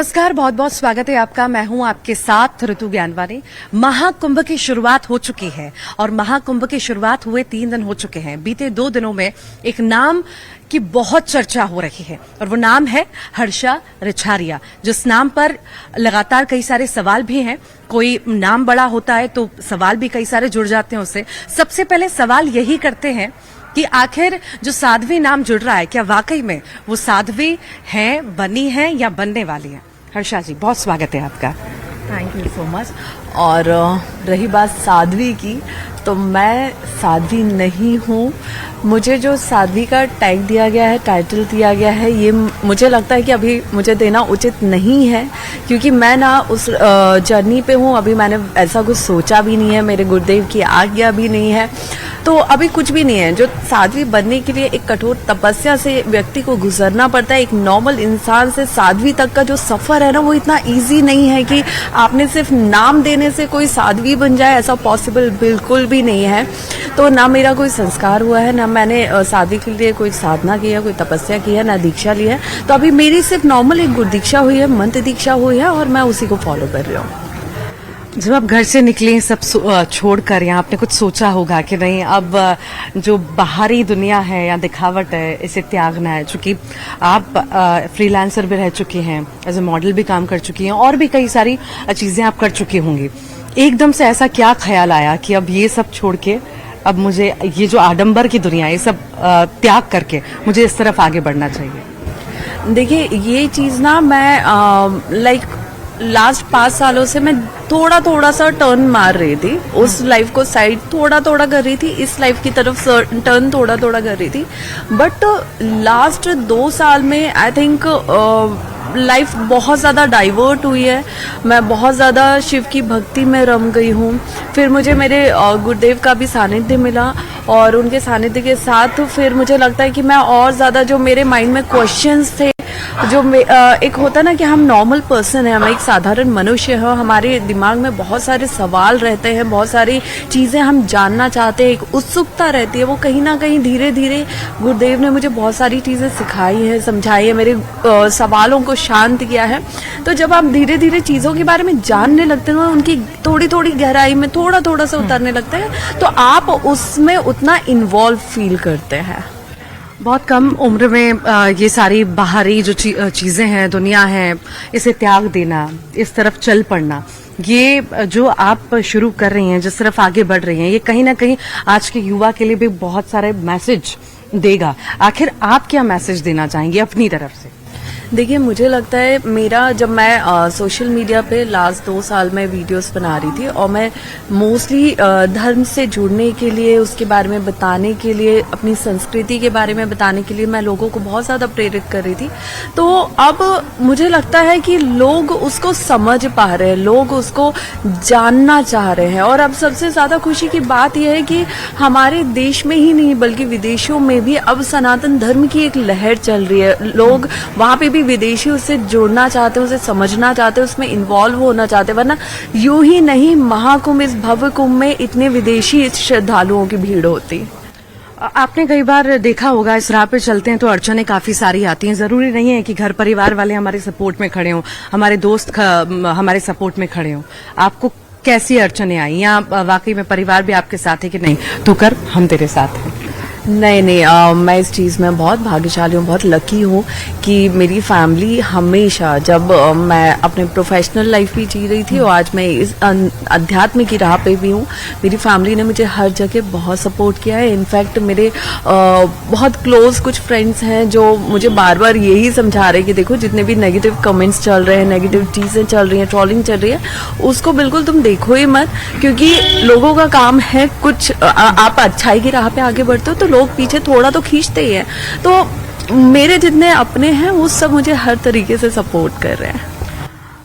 नमस्कार, बहुत बहुत स्वागत है आपका। मैं हूं आपके साथ ऋतु ज्ञानवानी। महाकुंभ की शुरुआत हो चुकी है और महाकुंभ की शुरुआत हुए 3 दिन हो चुके हैं। बीते 2 दिनों में एक नाम की बहुत चर्चा हो रही है और वो नाम है हर्षा रिछारिया, जिस नाम पर लगातार कई सारे सवाल भी हैं। कोई नाम बड़ा होता है तो सवाल भी कई सारे जुड़ जाते हैं उससे। सबसे पहले सवाल यही करते हैं कि आखिर जो साध्वी नाम जुड़ रहा है, क्या वाकई में वो साध्वी हैं, बनी हैं या बनने वाली हैं? हर्षा जी, बहुत स्वागत है आपका। Thank you so much. और रही बात साध्वी की, तो मैं साध्वी नहीं हूँ। मुझे जो साध्वी का टैग दिया गया है, टाइटल दिया गया है, ये मुझे लगता है कि अभी मुझे देना उचित नहीं है, क्योंकि मैं ना उस जर्नी पे हूँ। अभी मैंने ऐसा कुछ सोचा भी नहीं है, मेरे गुरुदेव की आज्ञा भी नहीं है, तो अभी कुछ भी नहीं है। जो साध्वी बनने के लिए एक कठोर तपस्या से व्यक्ति को गुजरना पड़ता है। एक नॉर्मल इंसान से साध्वी तक का जो सफर है ना, वो इतना इजी नहीं है कि आपने सिर्फ नाम देने से कोई साध्वी बन जाए। ऐसा पॉसिबल बिल्कुल भी नहीं है। तो ना मेरा कोई संस्कार हुआ है, ना मैंने साध्वी के लिए कोई साधना की है, कोई तपस्या की है, ना दीक्षा ली है। तो अभी मेरी सिर्फ नॉर्मल एक गुरु दीक्षा हुई है, मंत्र दीक्षा हुई है, और मैं उसी को फॉलो कर रही हूँ। जब आप घर से निकले सब छोड़कर, यहाँ आपने कुछ सोचा होगा कि नहीं, अब जो बाहरी दुनिया है या दिखावट है, इसे त्यागना है। चूंकि आप फ्रीलांसर भी रह चुकी हैं, एज ए मॉडल भी काम कर चुकी हैं, और भी कई सारी चीजें आप कर चुकी होंगी। एकदम से ऐसा क्या ख्याल आया कि अब ये सब छोड़ के, अब मुझे ये जो आडंबर की दुनिया है, ये सब त्याग करके मुझे इस तरफ आगे बढ़ना चाहिए? देखिए, ये चीज ना मैं लास्ट 5 सालों से मैं थोड़ा सा टर्न मार रही थी। उस लाइफ को साइड थोड़ा कर रही थी, इस लाइफ की तरफ टर्न थोड़ा कर रही थी। बट लास्ट 2 साल में आई थिंक लाइफ बहुत ज़्यादा डाइवर्ट हुई है। मैं बहुत ज़्यादा शिव की भक्ति में रम गई हूँ। फिर मुझे मेरे गुरुदेव का भी सानिध्य मिला, और उनके सानिध्य के साथ फिर मुझे लगता है कि मैं और ज़्यादा, जो मेरे माइंड में क्वेश्चंस थे, जो एक होता है ना कि हम नॉर्मल पर्सन है, हम एक साधारण मनुष्य है, हमारे दिमाग में बहुत सारे सवाल रहते हैं, बहुत सारी चीज़ें हम जानना चाहते हैं, एक उत्सुकता रहती है। वो कहीं ना कहीं धीरे धीरे गुरुदेव ने मुझे बहुत सारी चीज़ें सिखाई है, समझाई है, मेरे सवालों को शांत किया है। तो जब आप धीरे धीरे चीज़ों के बारे में जानने लगते हैं, उनकी थोड़ी गहराई में थोड़ा से उतरने लगते हैं, तो आप उसमें उतना इन्वॉल्व फील करते हैं। बहुत कम उम्र में ये सारी बाहरी जो चीजें हैं, दुनिया है, इसे त्याग देना, इस तरफ चल पड़ना, ये जो आप शुरू कर रही हैं, जिस तरफ आगे बढ़ रही हैं, ये कहीं ना कहीं आज के युवा के लिए भी बहुत सारे मैसेज देगा। आखिर आप क्या मैसेज देना चाहेंगे अपनी तरफ से? देखिए, मुझे लगता है जब मैं सोशल मीडिया पे लास्ट 2 साल में वीडियोस बना रही थी, और मैं मोस्टली धर्म से जुड़ने के लिए, उसके बारे में बताने के लिए, अपनी संस्कृति के बारे में बताने के लिए मैं लोगों को बहुत ज़्यादा प्रेरित कर रही थी। तो अब मुझे लगता है कि लोग उसको समझ पा रहे हैं, लोग उसको जानना चाह रहे हैं। और अब सबसे ज़्यादा खुशी की बात यह है कि हमारे देश में ही नहीं बल्कि विदेशों में भी अब सनातन धर्म की एक लहर चल रही है। लोग वहाँ पे भी विदेशी उससे जुड़ना चाहते हैं, उसे समझना चाहते हैं, उसमें इन्वॉल्व होना चाहते हैं। वरना यूं ही नहीं महाकुंभ, इस भव्य कुंभ में इतने विदेशी श्रद्धालुओं की भीड़ होती। आपने कई बार देखा होगा, इस राह पे चलते हैं तो अड़चनें काफी सारी आती हैं। जरूरी नहीं है कि घर परिवार वाले हमारे सपोर्ट में खड़े हों, हमारे दोस्त हमारे सपोर्ट में खड़े हों। आपको कैसी अड़चनें आई, या वाकई में परिवार भी आपके साथ है कि नहीं, तो कर, हम तेरे साथ हैं? नहीं, मैं इस चीज़ में बहुत भाग्यशाली हूँ, बहुत लकी हूँ कि मेरी फैमिली हमेशा, जब मैं अपने प्रोफेशनल लाइफ भी जी रही थी और आज मैं इस अध्यात्म की राह पे भी हूँ, मेरी फैमिली ने मुझे हर जगह बहुत सपोर्ट किया है। इनफैक्ट मेरे बहुत क्लोज कुछ फ्रेंड्स हैं जो मुझे बार बार यही समझा रहे हैं कि देखो, जितने भी नेगेटिव कमेंट्स चल रहे हैं, नेगेटिव चीज़ें चल रही हैं, ट्रोलिंग चल रही है, उसको बिल्कुल तुम देखो ही मत, क्योंकि लोगों का काम है कुछ, आप अच्छाई की राह पे आगे बढ़ते हो तो लोग पीछे थोड़ा तो खींचते ही हैं। तो मेरे जितने अपने हैं वो सब मुझे हर तरीके से सपोर्ट कर रहे हैं।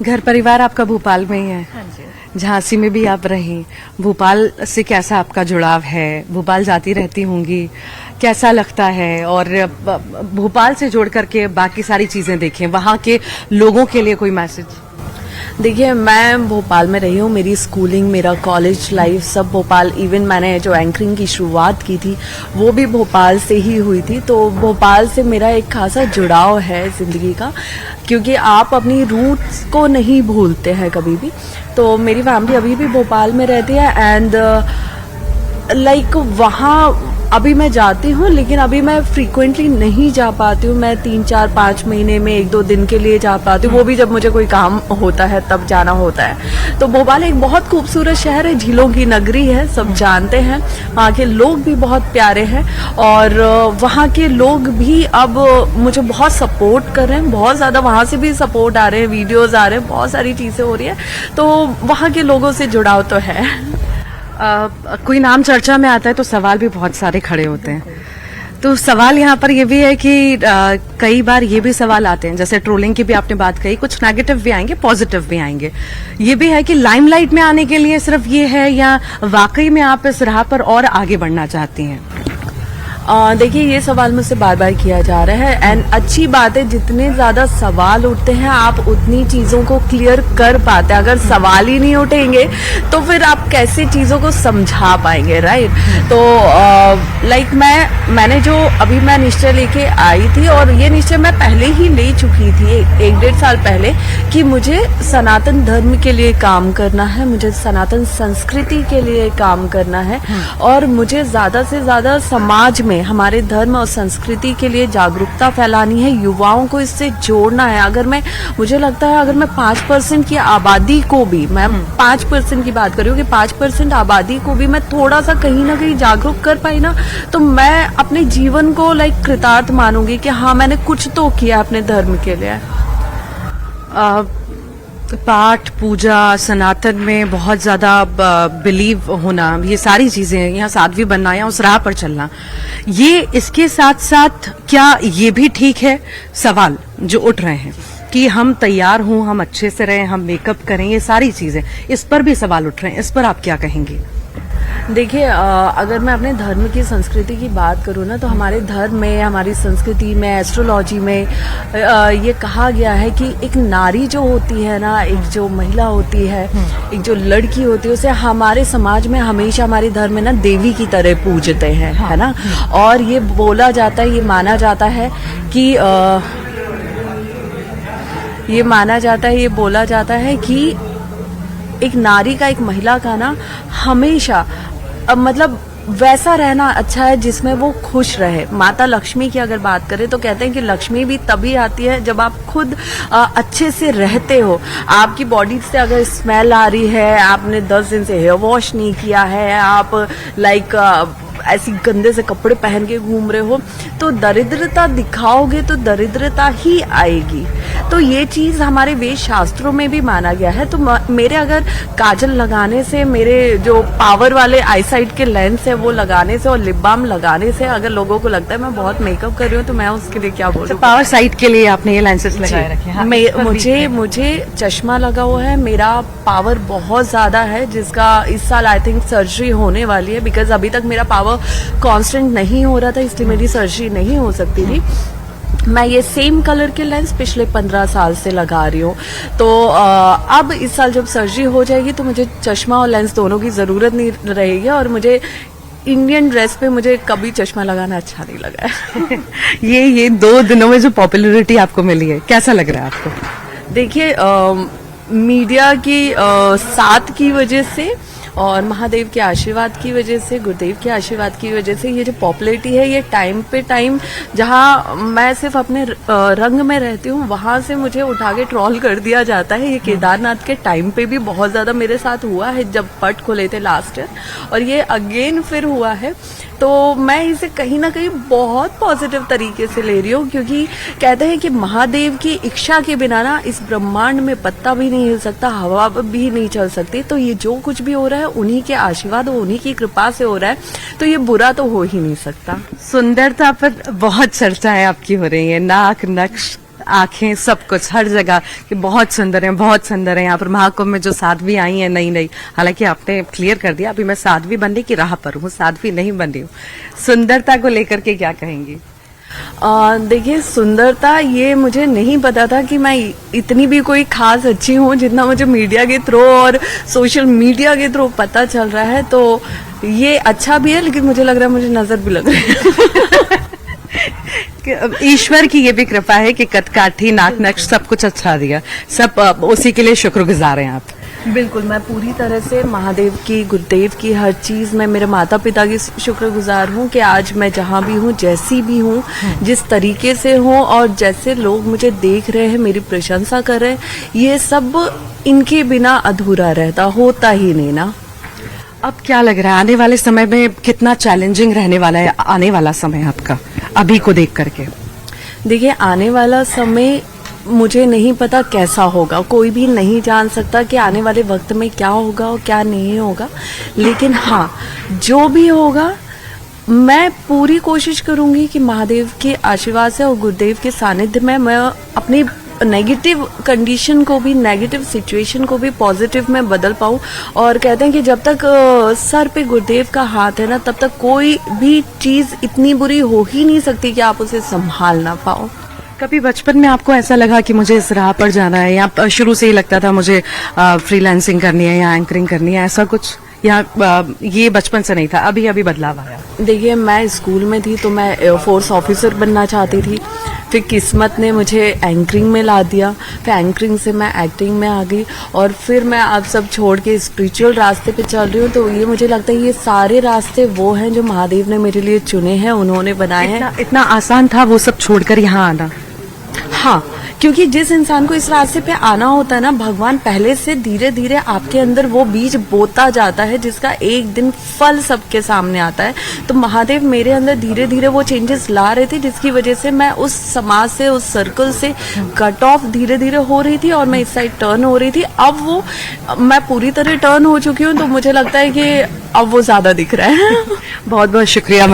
घर परिवार आपका भोपाल में ही है? हाँ जी। झांसी में भी आप रही, भोपाल से कैसा आपका जुड़ाव है? भोपाल जाती रहती होंगी, कैसा लगता है? और भोपाल से जोड़ करके बाकी सारी चीजें देखें, वहाँ के लोगों के लिए कोई मैसेज? देखिए, मैं भोपाल में रही हूँ, मेरी स्कूलिंग, मेरा कॉलेज लाइफ सब भोपाल, इवन मैंने जो एंकरिंग की शुरुआत की थी वो भी भोपाल से ही हुई थी। तो भोपाल से मेरा एक खासा जुड़ाव है ज़िंदगी का, क्योंकि आप अपनी रूट्स को नहीं भूलते हैं कभी भी। तो मेरी फैमिली अभी भी भोपाल में रहती है एंड लाइक वहाँ अभी मैं जाती हूँ, लेकिन अभी मैं फ्रीक्वेंटली नहीं जा पाती हूँ। मैं 3-4-5 महीने में 1-2 दिन के लिए जा पाती हूँ, वो भी जब मुझे कोई काम होता है तब जाना होता है। तो भोपाल एक बहुत खूबसूरत शहर है, झीलों की नगरी है, सब जानते हैं। वहाँ के लोग भी बहुत प्यारे हैं और वहाँ के लोग भी अब मुझे बहुत सपोर्ट कर रहे हैं, बहुत ज़्यादा वहाँ से भी सपोर्ट आ रहे हैं, वीडियोज़ आ रहे हैं, बहुत सारी चीज़ें हो रही है। तो वहाँ के लोगों से जुड़ाव तो है। कोई नाम चर्चा में आता है तो सवाल भी बहुत सारे खड़े होते हैं। तो सवाल यहाँ पर ये भी है कि कई बार ये भी सवाल आते हैं, जैसे ट्रोलिंग की भी आपने बात कही, कुछ नेगेटिव भी आएंगे, पॉजिटिव भी आएंगे। ये भी है कि लाइमलाइट में आने के लिए सिर्फ ये है या वाकई में आप इस राह पर और आगे बढ़ना चाहती हैं? देखिए, ये सवाल मुझसे बार बार किया जा रहा है एंड अच्छी बात है, जितने ज्यादा सवाल उठते हैं आप उतनी चीजों को क्लियर कर पाते हैं। अगर सवाल ही नहीं उठेंगे तो फिर आप कैसे चीजों को समझा पाएंगे, राइट? तो लाइक मैंने जो अभी मैं निश्चय लेके आई थी, और ये निश्चय मैं पहले ही ले चुकी थी 1-1.5 साल पहले, कि मुझे सनातन धर्म के लिए काम करना है, मुझे सनातन संस्कृति के लिए काम करना है और मुझे ज्यादा से ज्यादा समाज में हमारे धर्म और संस्कृति के लिए जागरूकता फैलानी है, युवाओं को इससे जोड़ना है। मुझे लगता है अगर मैं 5% की आबादी को भी, मैं 5% की बात कर रही हूँ कि 5% आबादी को भी मैं थोड़ा सा कहीं ना कहीं जागरूक कर पाई ना, तो मैं अपने जीवन को लाइक कृतार्थ मानूंगी कि हाँ, मैंने कुछ तो किया अपने धर्म के लिए। पाठ पूजा, सनातन में बहुत ज्यादा बिलीव होना, ये सारी चीजें, यहाँ साध्वी बनना या उस राह पर चलना, ये इसके साथ साथ क्या ये भी ठीक है? सवाल जो उठ रहे हैं कि हम तैयार हों, हम अच्छे से रहें, हम मेकअप करें, ये सारी चीजें, इस पर भी सवाल उठ रहे हैं, इस पर आप क्या कहेंगे? देखिए, अगर मैं अपने धर्म की संस्कृति की बात करूँ ना, तो हमारे धर्म में, हमारी संस्कृति में, एस्ट्रोलॉजी में ये कहा गया है कि एक नारी जो होती है ना, एक जो महिला होती है, एक जो लड़की होती है, उसे हमारे समाज में हमेशा, हमारे धर्म में ना देवी की तरह पूजते हैं, है ना? और ये बोला जाता है, ये माना जाता है कि ये बोला जाता है कि एक नारी का, एक महिला का ना हमेशा मतलब वैसा रहना अच्छा है जिसमें वो खुश रहे। माता लक्ष्मी की अगर बात करें तो कहते हैं कि लक्ष्मी भी तभी आती है जब आप खुद अच्छे से रहते हो। आपकी बॉडी से अगर स्मेल आ रही है, आपने 10 दिन से हेयर वॉश नहीं किया है, आप लाइक ऐसी गंदे से कपड़े पहन के घूम रहे हो, तो दरिद्रता दिखाओगे तो दरिद्रता ही आएगी। तो ये चीज हमारे वेद शास्त्रों में भी माना गया है। तो मेरे अगर काजल लगाने से, मेरे जो पावर वाले आईसाइट के लेंस है वो लगाने से और लिप बाम लगाने से अगर लोगों को लगता है मैं बहुत मेकअप कर रही हूँ, तो मैं उसके लिए क्या बोलूँ? पावर साइट के लिए आपने ये लेंसेज लगाए रखे हैं? हाँ, मुझे चश्मा लगा हुआ है, मेरा पावर बहुत ज्यादा है, जिसका इस साल आई थिंक सर्जरी होने वाली है, बिकॉज अभी तक मेरा पावर कांस्टेंट नहीं हो रहा था, इसलिए मेरी सर्जरी नहीं हो सकती थी। मैं ये सेम कलर के लेंस पिछले 15 साल से लगा रही हूँ। तो अब इस साल जब सर्जरी हो जाएगी तो मुझे चश्मा और लेंस दोनों की जरूरत नहीं रहेगी, और मुझे इंडियन ड्रेस पे मुझे कभी चश्मा लगाना अच्छा नहीं लगा है। ये 2 दिनों में जो पॉपुलैरिटी आपको मिली है, कैसा लग रहा है आपको? देखिए, मीडिया की साथ की वजह से और महादेव के आशीर्वाद की वजह से, गुरुदेव के आशीर्वाद की वजह से ये जो पॉपुलैरिटी है, ये टाइम पे टाइम, जहाँ मैं सिर्फ अपने रंग में रहती हूँ वहां से मुझे उठा के ट्रोल कर दिया जाता है। ये केदारनाथ के टाइम पे भी बहुत ज्यादा मेरे साथ हुआ है, जब पट खुले थे लास्ट ईयर, और ये अगेन फिर हुआ है। तो मैं इसे कहीं ना कहीं बहुत पॉजिटिव तरीके से ले रही हूँ, क्योंकि कहते हैं कि महादेव की इच्छा के बिना ना इस ब्रह्मांड में पत्ता भी नहीं हिल सकता, हवा भी नहीं चल सकती। तो ये जो कुछ भी हो रहा है उन्हीं के आशीर्वाद और उन्हीं की कृपा से हो रहा है, तो ये बुरा तो हो ही नहीं सकता। सुंदरता पर बहुत चर्चाएं आपकी हो रही है, नाक, नक्श, आंखें, सब कुछ, हर जगह कि बहुत सुंदर है, बहुत सुंदर है। यहाँ पर महाकुंभ में जो साध्वी आई है नई, हालांकि आपने क्लियर कर दिया अभी मैं साध्वी बनने की राह पर हूँ, साध्वी नहीं बन रही हूँ। सुंदरता को लेकर के क्या कहेंगी? देखिए, सुंदरता ये मुझे नहीं पता था कि मैं इतनी भी कोई खास अच्छी हूँ, जितना मुझे मीडिया के थ्रू और सोशल मीडिया के थ्रू पता चल रहा है। तो ये अच्छा भी है, लेकिन मुझे लग रहा है मुझे नजर भी लग रही है। ईश्वर की ये भी कृपा है कि कदकाठी नाक नक्श सब कुछ अच्छा दिया, सब उसी के लिए शुक्रगुजार हैं आप। बिल्कुल, मैं पूरी तरह से महादेव की, गुरुदेव की, हर चीज में मेरे माता पिता की शुक्रगुजार हूँ कि आज मैं जहाँ भी हूँ, जैसी भी हूँ, जिस तरीके से हूँ और जैसे लोग मुझे देख रहे हैं, मेरी प्रशंसा कर रहे हैं, ये सब इनके बिना अधूरा रहता, होता ही नहीं ना। अब क्या लग रहा है आने वाले समय में कितना चैलेंजिंग रहने वाला है आने वाला समय आपका अभी को देख करके? देखिए, आने वाला समय मुझे नहीं पता कैसा होगा, कोई भी नहीं जान सकता कि आने वाले वक्त में क्या होगा और क्या नहीं होगा। लेकिन हाँ, जो भी होगा मैं पूरी कोशिश करूंगी कि महादेव के आशीर्वाद से और गुरुदेव के सानिध्य में मैं अपनी नेगेटिव कंडीशन को भी, नेगेटिव सिचुएशन को भी पॉजिटिव में बदल पाऊं। और कहते हैं कि जब तक सर पे गुरुदेव का हाथ है ना, तब तक कोई भी चीज इतनी बुरी हो ही नहीं सकती कि आप उसे संभाल ना पाओ। कभी बचपन में आपको ऐसा लगा कि मुझे इस राह पर जाना है, या शुरू से ही लगता था मुझे फ्रीलांसिंग करनी है या एंकरिंग करनी है, ऐसा कुछ, या ये बचपन से नहीं था, अभी अभी बदलाव आया? देखिए, मैं स्कूल में थी तो मैं एयरफोर्स ऑफिसर बनना चाहती थी, फिर किस्मत ने मुझे एंकरिंग में ला दिया, फिर एंकरिंग से मैं एक्टिंग में आ गई, और फिर मैं अब सब छोड़ के स्पिरिचुअल रास्ते पे चल रही हूँ। तो ये मुझे लगता है ये सारे रास्ते वो हैं जो महादेव ने मेरे लिए चुने हैं, उन्होंने बनाए हैं। इतना आसान था वो सब छोड़कर यहाँ आना? हाँ, क्योंकि जिस इंसान को इस रास्ते पे आना होता है ना, भगवान पहले से धीरे धीरे आपके अंदर वो बीज बोता जाता है जिसका एक दिन फल सबके सामने आता है। तो महादेव मेरे अंदर धीरे धीरे वो चेंजेस ला रहे थे, जिसकी वजह से मैं उस समाज से, उस सर्कल से कट ऑफ धीरे धीरे हो रही थी और मैं इस साइड टर्न हो रही थी। अब वो मैं पूरी तरह टर्न हो चुकी हूँ, तो मुझे लगता है कि अब वो ज्यादा दिख रहा है। बहुत बहुत शुक्रिया।